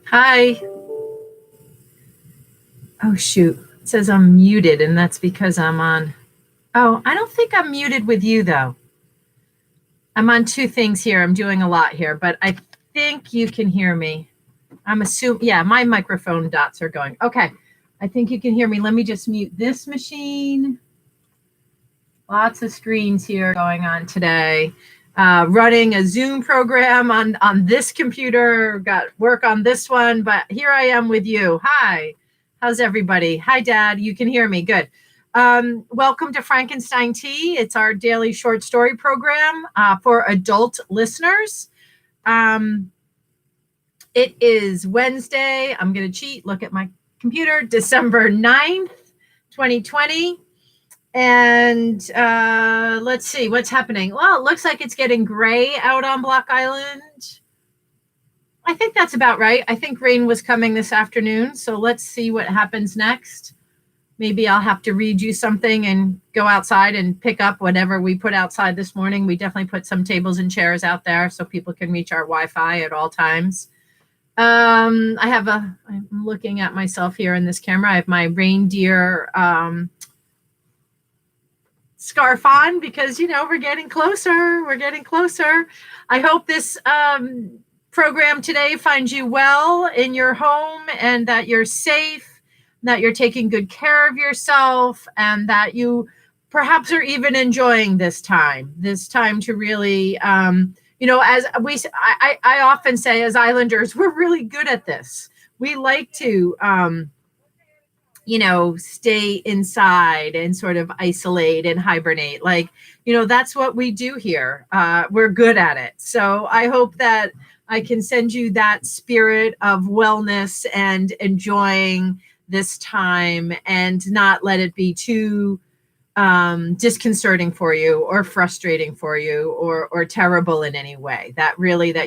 Hi. Oh, shoot. It says I'm muted, and that's because I'm on. Oh, I don't think I'm muted with you, though. I'm on two things here. I'm doing a lot here, but I think you can hear me. I'm assuming, yeah, my microphone dots are going. Okay. I think you can hear me. Let me just mute this machine. Lots of screens here going on today. Running a Zoom program on this computer, got work on this one, but here I am with you. Hi, how's everybody? Hi, Dad, you can hear me, good. Welcome to Frankenstein Tea. It's our daily short story program for adult listeners. It is Wednesday. I'm gonna cheat, look at my computer, December 9th, 2020. And let's see what's happening. Well, it looks like it's getting gray out on Block Island. I think that's about right. I think rain was coming this afternoon. So let's see what happens next. Maybe I'll have to read you something and go outside and pick up whatever we put outside this morning. We definitely put some tables and chairs out there so people can reach our Wi-Fi at all times. I'm looking at myself here in this camera. I have my reindeer scarf on because we're getting closer. I hope this program today finds you well in your home and that you're safe, that you're taking good care of yourself, and that you perhaps are even enjoying this time to really as I often say, as Islanders, we're really good at this. We like to stay inside and sort of isolate and hibernate. That's what we do here. We're good at it. So I hope that I can send you that spirit of wellness and enjoying this time and not let it be too disconcerting for you or frustrating for you or terrible in any way. That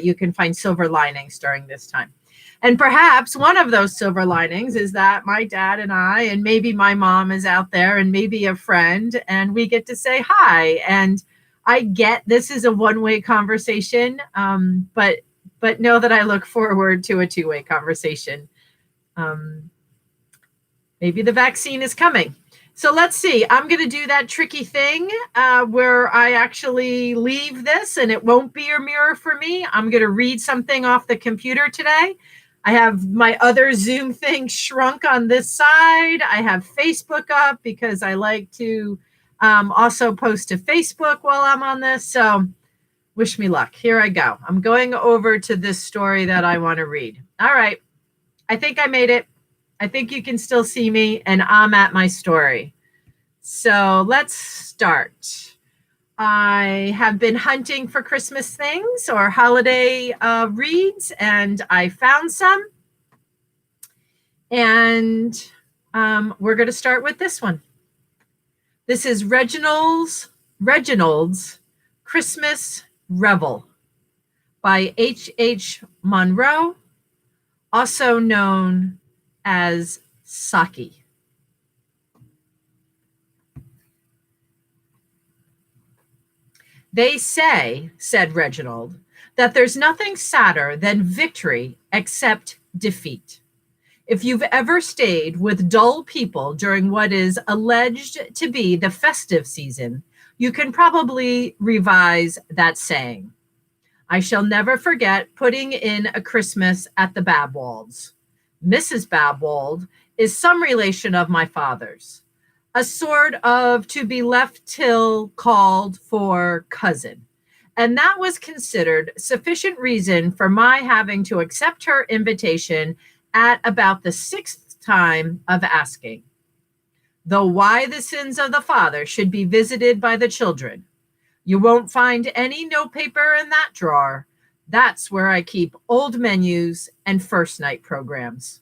you can find silver linings during this time. And perhaps one of those silver linings is that my dad and I, and maybe my mom is out there and maybe a friend, and we get to say hi. And I get this is a one-way conversation, but know that I look forward to a two-way conversation. Maybe the vaccine is coming. So let's see. I'm going to do that tricky thing where I actually leave this and it won't be a mirror for me. I'm going to read something off the computer today. I have my other Zoom thing shrunk on this side. I have Facebook up because I like to also post to Facebook while I'm on this. So wish me luck. Here I go. I'm going over to this story that I want to read. All right. I think I made it. I think you can still see me, and I'm at my story. So let's start. I have been hunting for Christmas things or holiday reads, and I found some. And we're going to start with this one. This is Reginald's Christmas Revel by H.H. Monroe, also known as Saki. They say, said Reginald, that there's nothing sadder than victory except defeat. If you've ever stayed with dull people during what is alleged to be the festive season, you can probably revise that saying. I shall never forget putting in a Christmas at the Babwalds. Mrs. Babwald is some relation of my father's, a sort of to be left till called for cousin. And that was considered sufficient reason for my having to accept her invitation at about the sixth time of asking. Though why the sins of the father should be visited by the children. You won't find any notepaper in that drawer. That's where I keep old menus and first night programs.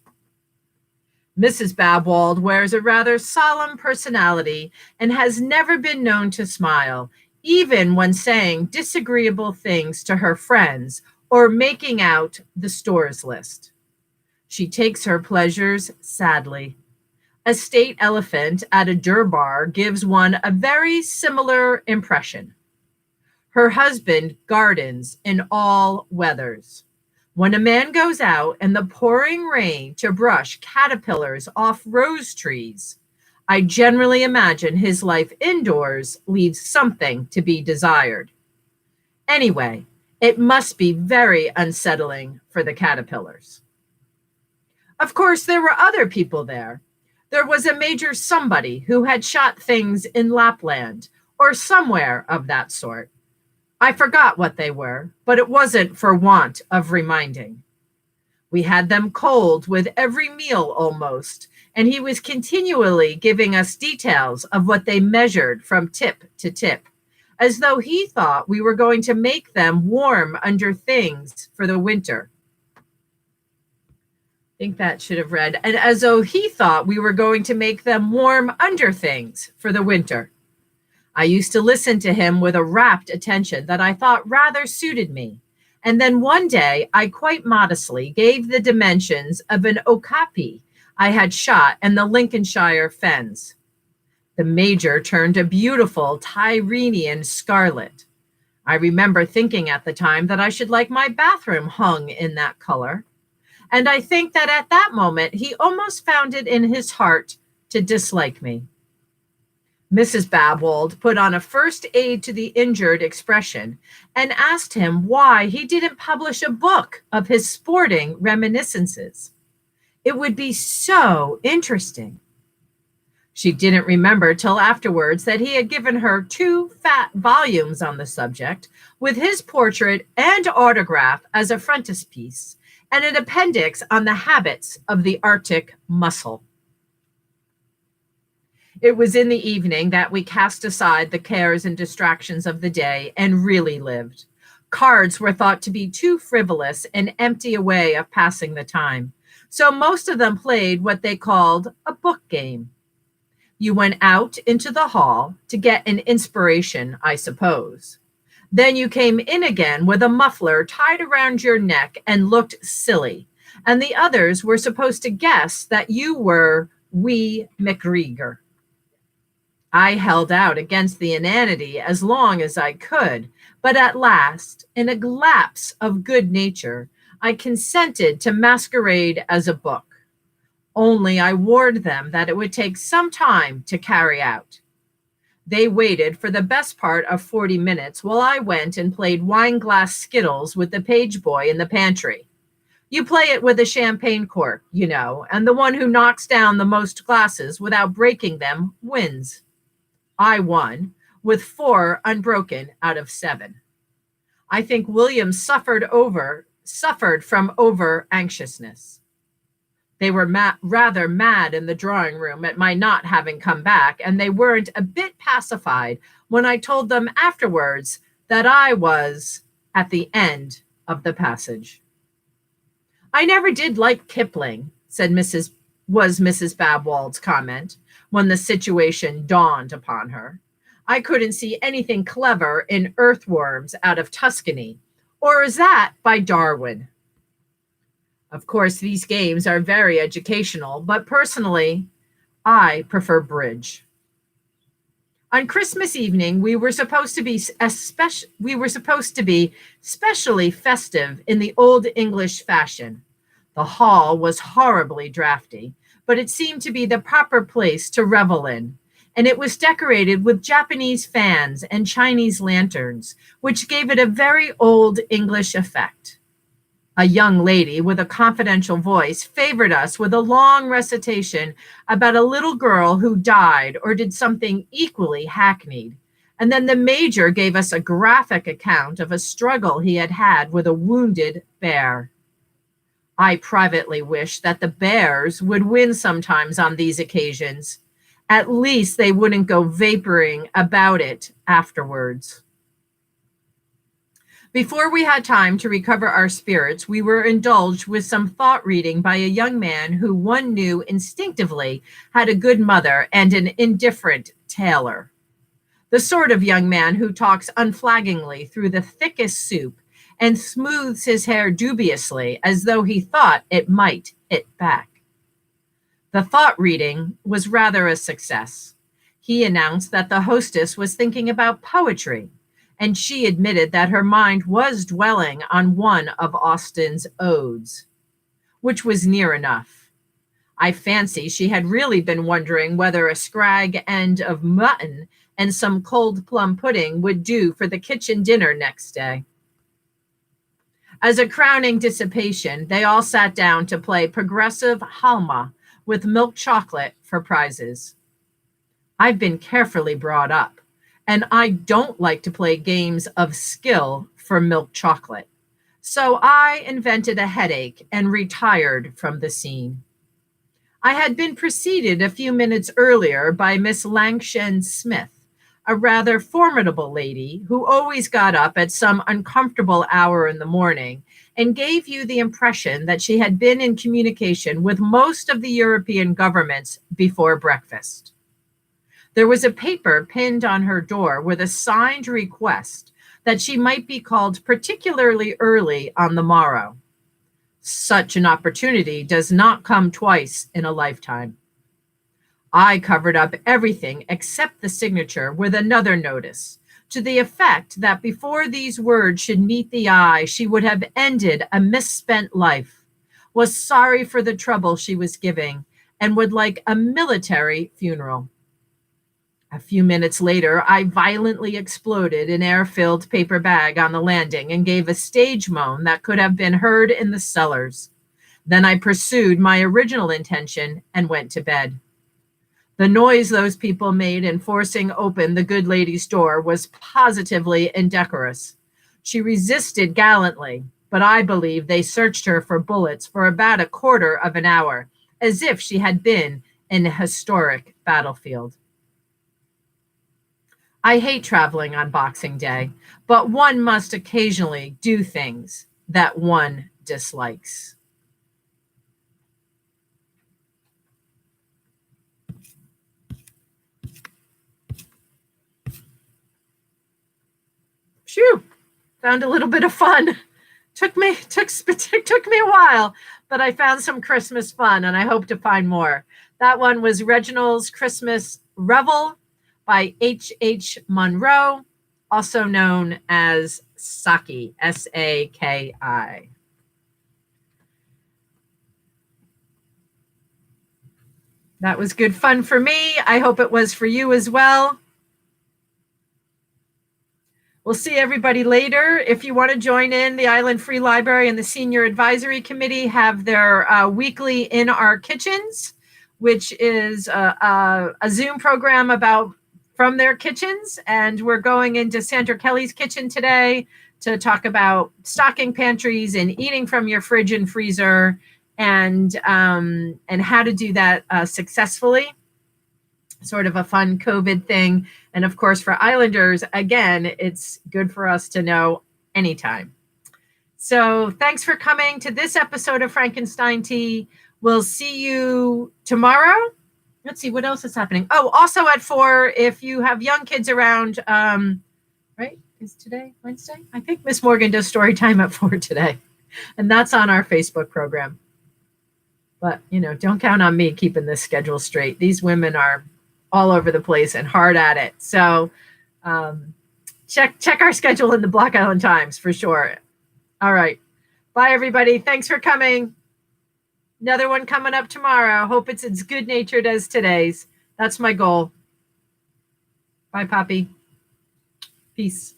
Mrs. Babwald wears a rather solemn personality and has never been known to smile, even when saying disagreeable things to her friends or making out the stores list. She takes her pleasures sadly. A state elephant at a Durbar gives one a very similar impression. Her husband gardens in all weathers. When a man goes out in the pouring rain to brush caterpillars off rose trees, I generally imagine his life indoors leaves something to be desired. Anyway, it must be very unsettling for the caterpillars. Of course, there were other people there. There was a major somebody who had shot things in Lapland or somewhere of that sort. I forgot what they were, but it wasn't for want of reminding. We had them cold with every meal almost, and he was continually giving us details of what they measured from tip to tip, as though he thought we were going to make them warm under things for the winter. I think that should have read, and as though he thought we were going to make them warm under things for the winter. I used to listen to him with a rapt attention that I thought rather suited me. And then one day I quite modestly gave the dimensions of an okapi I had shot in the Lincolnshire fens. The major turned a beautiful Tyrrhenian scarlet. I remember thinking at the time that I should like my bathroom hung in that color. And I think that at that moment he almost found it in his heart to dislike me. Mrs. Babwold put on a first aid to the injured expression and asked him why he didn't publish a book of his sporting reminiscences. It would be so interesting. She didn't remember till afterwards that he had given her 2 fat volumes on the subject, with his portrait and autograph as a frontispiece, and an appendix on the habits of the Arctic mussel. It was in the evening that we cast aside the cares and distractions of the day and really lived. Cards were thought to be too frivolous and empty a way of passing the time, so most of them played what they called a book game. You went out into the hall to get an inspiration, I suppose. Then you came in again with a muffler tied around your neck and looked silly, and the others were supposed to guess that you were Wee McGregor. I held out against the inanity as long as I could, but at last, in a lapse of good nature, I consented to masquerade as a book. Only I warned them that it would take some time to carry out. They waited for the best part of 40 minutes while I went and played wine-glass skittles with the page boy in the pantry. You play it with a champagne cork, you know, and the one who knocks down the most glasses without breaking them wins. I won, with 4 unbroken out of 7. I think William suffered from over-anxiousness. They were rather mad in the drawing room at my not having come back, and they weren't a bit pacified when I told them afterwards that I was at the end of the passage. I never did like Kipling, was Mrs. Babwold's comment when the situation dawned upon her. I couldn't see anything clever in Earthworms out of Tuscany, or is that by Darwin? Of course, these games are very educational, but personally, I prefer bridge. On Christmas evening, we were supposed to be specially festive in the old English fashion. The hall was horribly drafty, but it seemed to be the proper place to revel in, and it was decorated with Japanese fans and Chinese lanterns, which gave it a very old English effect. A young lady with a confidential voice favored us with a long recitation about a little girl who died or did something equally hackneyed, and then the major gave us a graphic account of a struggle he had had with a wounded bear. I privately wish that the bears would win sometimes on these occasions. At least they wouldn't go vaporing about it afterwards. Before we had time to recover our spirits, we were indulged with some thought reading by a young man who one knew instinctively had a good mother and an indifferent tailor. The sort of young man who talks unflaggingly through the thickest soup and smooths his hair dubiously as though he thought it might hit back. The thought reading was rather a success. He announced that the hostess was thinking about poetry, and she admitted that her mind was dwelling on one of Austen's odes, which was near enough. I fancy she had really been wondering whether a scrag end of mutton and some cold plum pudding would do for the kitchen dinner next day. As a crowning dissipation, they all sat down to play progressive Halma with milk chocolate for prizes. I've been carefully brought up, and I don't like to play games of skill for milk chocolate. So I invented a headache and retired from the scene. I had been preceded a few minutes earlier by Miss Langshen Smith, a rather formidable lady who always got up at some uncomfortable hour in the morning and gave you the impression that she had been in communication with most of the European governments before breakfast. There was a paper pinned on her door with a signed request that she might be called particularly early on the morrow. Such an opportunity does not come twice in a lifetime. I covered up everything except the signature with another notice, to the effect that before these words should meet the eye, she would have ended a misspent life, was sorry for the trouble she was giving, and would like a military funeral. A few minutes later, I violently exploded an air-filled paper bag on the landing and gave a stage moan that could have been heard in the cellars. Then I pursued my original intention and went to bed. The noise those people made in forcing open the good lady's door was positively indecorous. She resisted gallantly, but I believe they searched her for bullets for about a quarter of an hour, as if she had been in a historic battlefield. I hate traveling on Boxing Day, but one must occasionally do things that one dislikes. Phew, found a little bit of fun. Took me a while, but I found some Christmas fun, and I hope to find more. That one was Reginald's Christmas Revel by H. Munro, also known as Saki, Saki. That was good fun for me. I hope it was for you as well. We'll see everybody later. If you want to join in, the Island Free Library and the Senior Advisory Committee have their weekly In Our Kitchens, which is a Zoom program from their kitchens. And we're going into Sandra Kelly's kitchen today to talk about stocking pantries and eating from your fridge and freezer, and how to do that successfully. Sort of a fun COVID thing. And of course, for Islanders, again, it's good for us to know anytime. So thanks for coming to this episode of Frankenstein Tea. We'll see you tomorrow. Let's see what else is happening. Oh, also at 4, if you have young kids around, right? Is today Wednesday? I think Miss Morgan does story time at 4 today. And that's on our Facebook program. But, don't count on me keeping this schedule straight. These women are all over the place and hard at it. So check our schedule in the Block Island Times for sure. All right. Bye, everybody. Thanks for coming. Another one coming up tomorrow. Hope it's as good-natured as today's. That's my goal. Bye, Poppy. Peace.